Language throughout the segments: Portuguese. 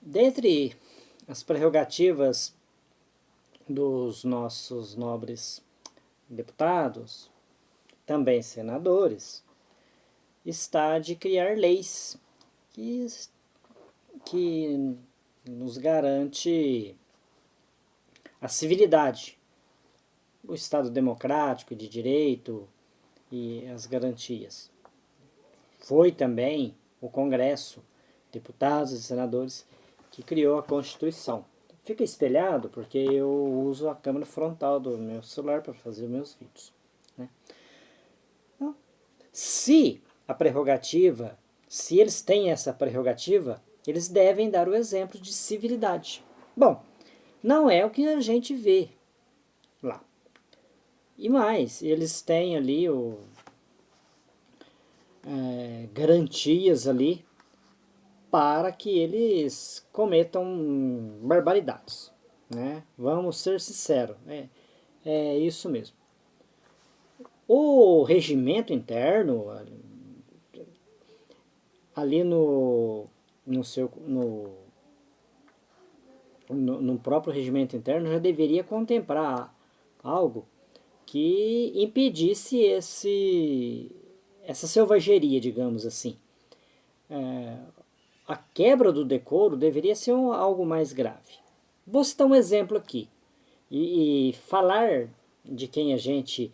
Dentre as prerrogativas dos nossos nobres deputados, também senadores, está de criar leis que, que nos garante a civilidade, o Estado democrático de direito e as garantias. Foi também o Congresso, deputados e senadores, que criou a Constituição. Fica espelhado porque eu uso a câmera frontal do meu celular para fazer meus vídeos. Né? Então, se a prerrogativa, se eles têm essa prerrogativa, eles devem dar o exemplo de civilidade. Bom, não é o que a gente vê lá. E mais, eles têm ali garantias ali para que eles cometam barbaridades. Né? Vamos ser sinceros, é isso mesmo. O regimento interno, ali no próprio regimento interno, já deveria contemplar algo que impedisse essa selvageria, digamos assim. A quebra do decoro deveria ser algo mais grave. Vou citar um exemplo aqui. E falar de quem a gente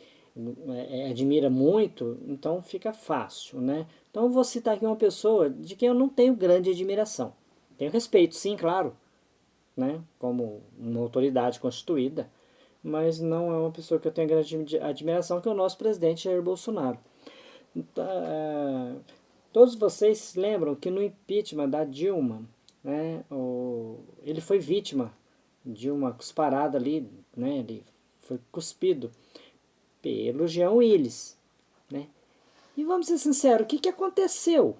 admira muito, então fica fácil, né? Então eu vou citar aqui uma pessoa de quem eu não tenho grande admiração. Tenho respeito, sim, claro, né? Como uma autoridade constituída, mas não é uma pessoa que eu tenho grande admiração, que é o nosso presidente Jair Bolsonaro. Então, todos vocês se lembram que no impeachment da Dilma, né, ele foi vítima de uma cusparada ali, né, ele foi cuspido pelo Jean Willis. Né? E vamos ser sinceros, o que aconteceu?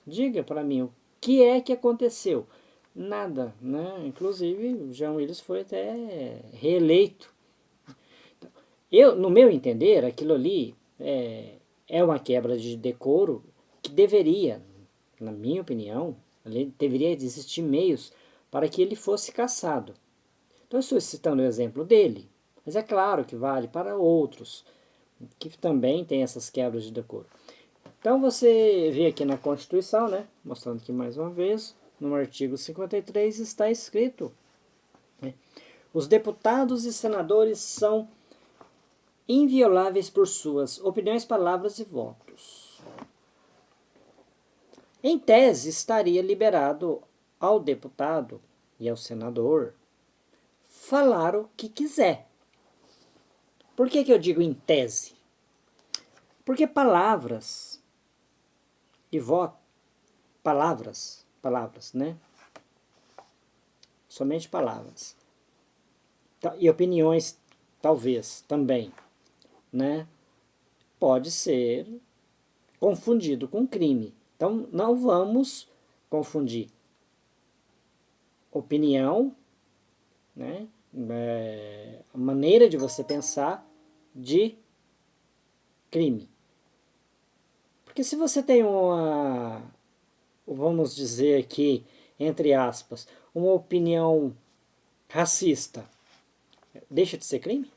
Diga para mim, o que é que aconteceu? Nada, né? Inclusive, o Jean Willis foi até reeleito. No meu entender, aquilo ali é uma quebra de decoro que deveria, na minha opinião, deveria existir meios para que ele fosse cassado. Então, eu estou citando o exemplo dele, mas é claro que vale para outros que também têm essas quebras de decoro. Então, você vê aqui na Constituição, né, mostrando aqui mais uma vez, no artigo 53 está escrito: né, os deputados e senadores são invioláveis por suas opiniões, palavras e votos. Em tese, estaria liberado ao deputado e ao senador falar o que quiser. Por que eu digo em tese? Porque palavras e voto, palavras, né? Somente palavras. E opiniões, talvez, também, né? Pode ser confundido com crime. Então, não vamos confundir opinião, né? A maneira de você pensar de crime. Porque se você tem vamos dizer aqui, entre aspas, uma opinião racista, deixa de ser crime?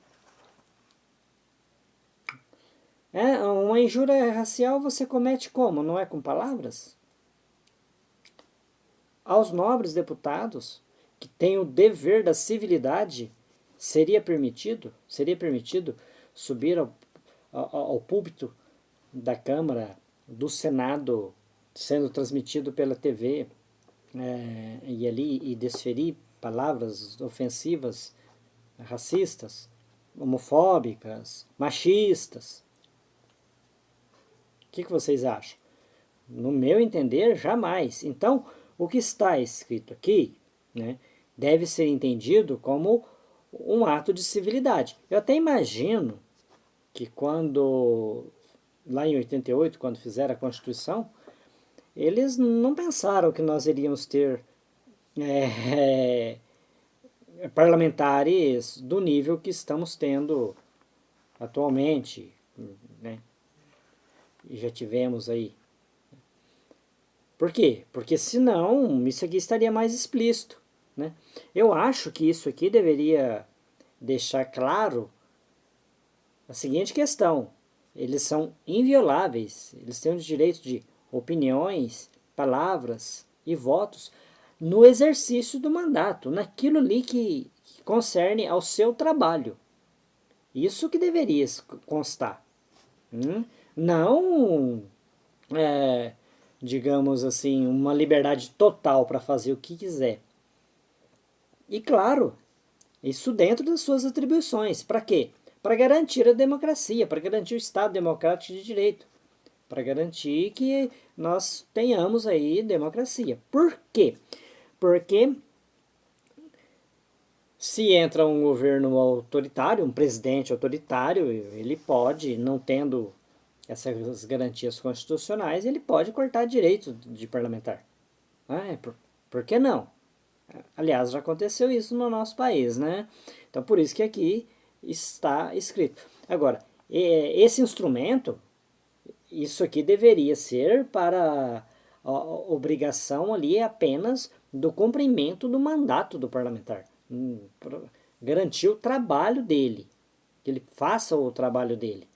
Uma injúria racial você comete como? Não é com palavras? Aos nobres deputados, que têm o dever da civilidade, seria permitido subir ao púlpito da Câmara, do Senado, sendo transmitido pela TV, e desferir palavras ofensivas, racistas, homofóbicas, machistas. O que vocês acham? No meu entender, jamais. Então, o que está escrito aqui, né, deve ser entendido como um ato de civilidade. Eu até imagino que lá em 88, quando fizeram a Constituição, eles não pensaram que nós iríamos ter parlamentares do nível que estamos tendo atualmente, né? E já tivemos aí. Por quê? Porque senão isso aqui estaria mais explícito, né? Eu acho que isso aqui deveria deixar claro a seguinte questão: eles são invioláveis, eles têm o direito de opiniões, palavras e votos no exercício do mandato, naquilo ali que concerne ao seu trabalho. Isso que deveria constar. Não, é, digamos assim, uma liberdade total para fazer o que quiser. E claro, isso dentro das suas atribuições. Para quê? Para garantir a democracia, para garantir o Estado democrático de direito, para garantir que nós tenhamos aí democracia. Por quê? Porque se entra um governo autoritário, um presidente autoritário, ele pode, não tendo essas garantias constitucionais, ele pode cortar direito de parlamentar. Por que não? Aliás, já aconteceu isso no nosso país, né? Então, por isso que aqui está escrito. Agora, esse instrumento, isso aqui deveria ser para a obrigação ali apenas do cumprimento do mandato do parlamentar. Garantir o trabalho dele, que ele faça o trabalho dele.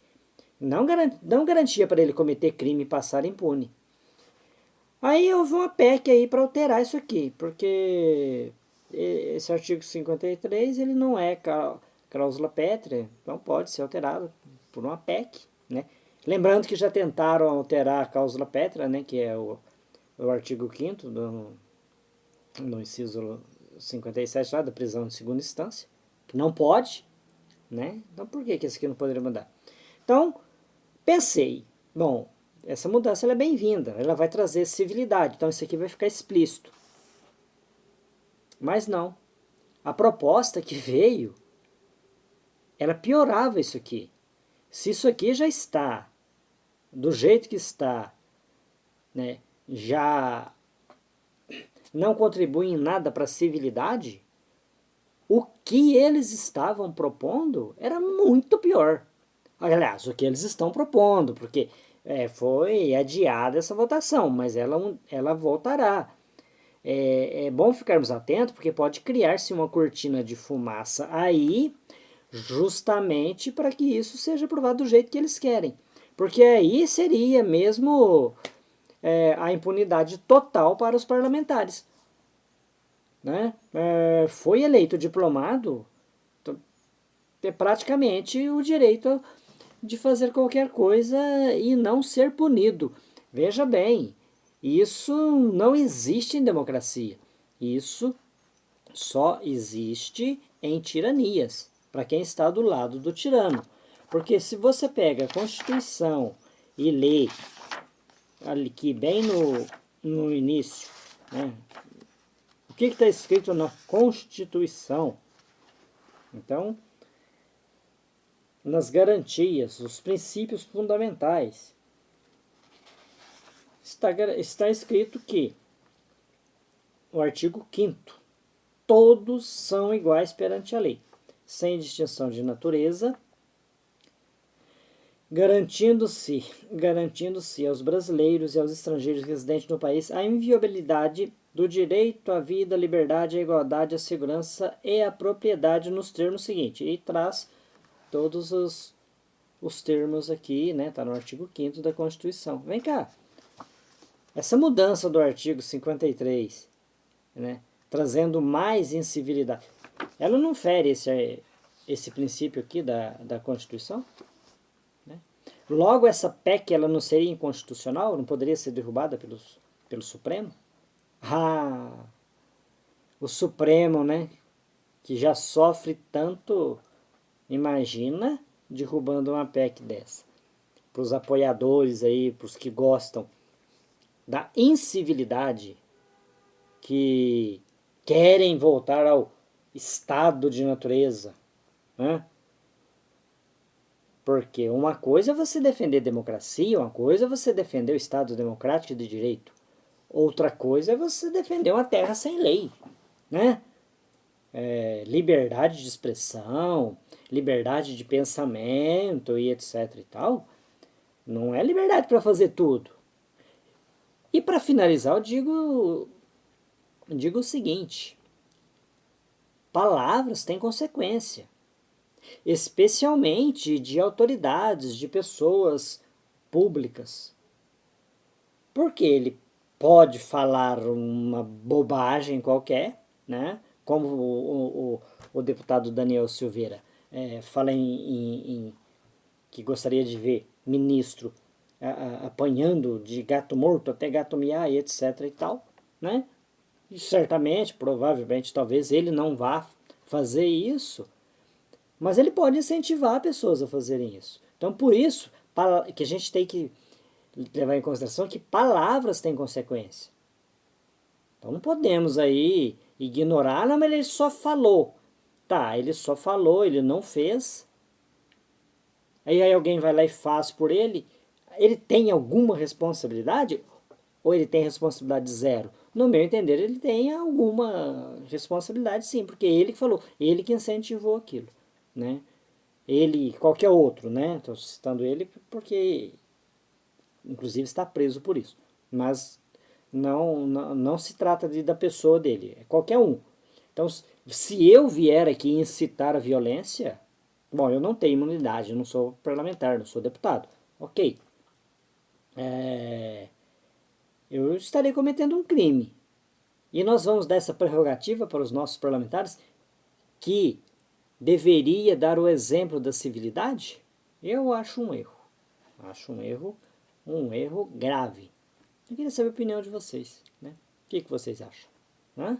Não garantia para ele cometer crime e passar impune. Aí houve uma PEC aí para alterar isso aqui, porque esse artigo 53 ele não é cláusula pétrea, então pode ser alterado por uma PEC, né? Lembrando que já tentaram alterar a cláusula pétrea, né, que é o artigo 5º no inciso 57 lá da prisão de segunda instância, que não pode, né? Então por que esse aqui não poderia mudar? Então, pensei, bom, essa mudança ela é bem-vinda, ela vai trazer civilidade, então isso aqui vai ficar explícito. Mas não. A proposta que veio, ela piorava isso aqui. Se isso aqui já está do jeito que está, né, já não contribui em nada para a civilidade, o que eles estavam propondo era muito pior. Aliás, o que eles estão propondo, porque foi adiada essa votação, mas ela voltará. É bom ficarmos atentos, porque pode criar-se uma cortina de fumaça aí, justamente para que isso seja aprovado do jeito que eles querem. Porque aí seria mesmo a impunidade total para os parlamentares. Né? Foi eleito diplomado, é praticamente o direito de fazer qualquer coisa e não ser punido. Veja bem, isso não existe em democracia. Isso só existe em tiranias, para quem está do lado do tirano. Porque se você pega a Constituição e lê aqui bem no início, né, o que está escrito na Constituição? Então, nas garantias, os princípios fundamentais, está escrito que o artigo 5º, todos são iguais perante a lei, sem distinção de natureza, garantindo-se aos brasileiros e aos estrangeiros residentes no país a inviolabilidade do direito à vida, à liberdade, à igualdade, à segurança e à propriedade nos termos seguintes. E traz todos os termos aqui, né? Tá no artigo 5º da Constituição. Vem cá. Essa mudança do artigo 53, né, trazendo mais incivilidade, ela não fere esse princípio aqui da Constituição? Né? Logo, essa PEC ela não seria inconstitucional? Não poderia ser derrubada pelo Supremo? Ah, o Supremo, né, que já sofre tanto, imagina derrubando uma PEC dessa. Para os apoiadores aí, para os que gostam da incivilidade, que querem voltar ao estado de natureza, né? Porque uma coisa é você defender democracia, uma coisa é você defender o Estado democrático de direito, outra coisa é você defender uma terra sem lei, né? Liberdade de expressão, liberdade de pensamento e etc e tal, não é liberdade para fazer tudo. E para finalizar, eu digo o seguinte: palavras têm consequência, especialmente de autoridades, de pessoas públicas. Porque ele pode falar uma bobagem qualquer, né? Como o deputado Daniel Silveira fala que gostaria de ver ministro apanhando de gato morto até gato miar e etc e tal, né? E certamente, provavelmente, talvez ele não vá fazer isso, mas ele pode incentivar pessoas a fazerem isso. Então, por isso que a gente tem que levar em consideração que palavras têm consequência. Então não podemos aí ignorar, não, mas ele só falou. Tá, ele só falou, ele não fez. Aí alguém vai lá e faz por ele. Ele tem alguma responsabilidade? Ou ele tem responsabilidade zero? No meu entender, ele tem alguma responsabilidade sim, porque ele que falou, ele que incentivou aquilo, né? Ele, qualquer outro, né? Estou citando ele porque, inclusive, está preso por isso. Mas não se trata da pessoa dele, é qualquer um. Então, se eu vier aqui incitar a violência, bom, eu não tenho imunidade, eu não sou parlamentar, não sou deputado. Ok. Eu estarei cometendo um crime. E nós vamos dar essa prerrogativa para os nossos parlamentares que deveria dar o exemplo da civilidade? Eu acho um erro. Acho um erro grave. Eu queria saber a opinião de vocês, né? O que vocês acham? Hã?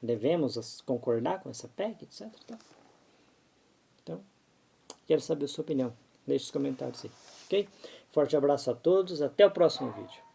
Devemos concordar com essa PEC, etc. Então, quero saber a sua opinião. Deixe os comentários aí, ok? Forte abraço a todos, até o próximo vídeo.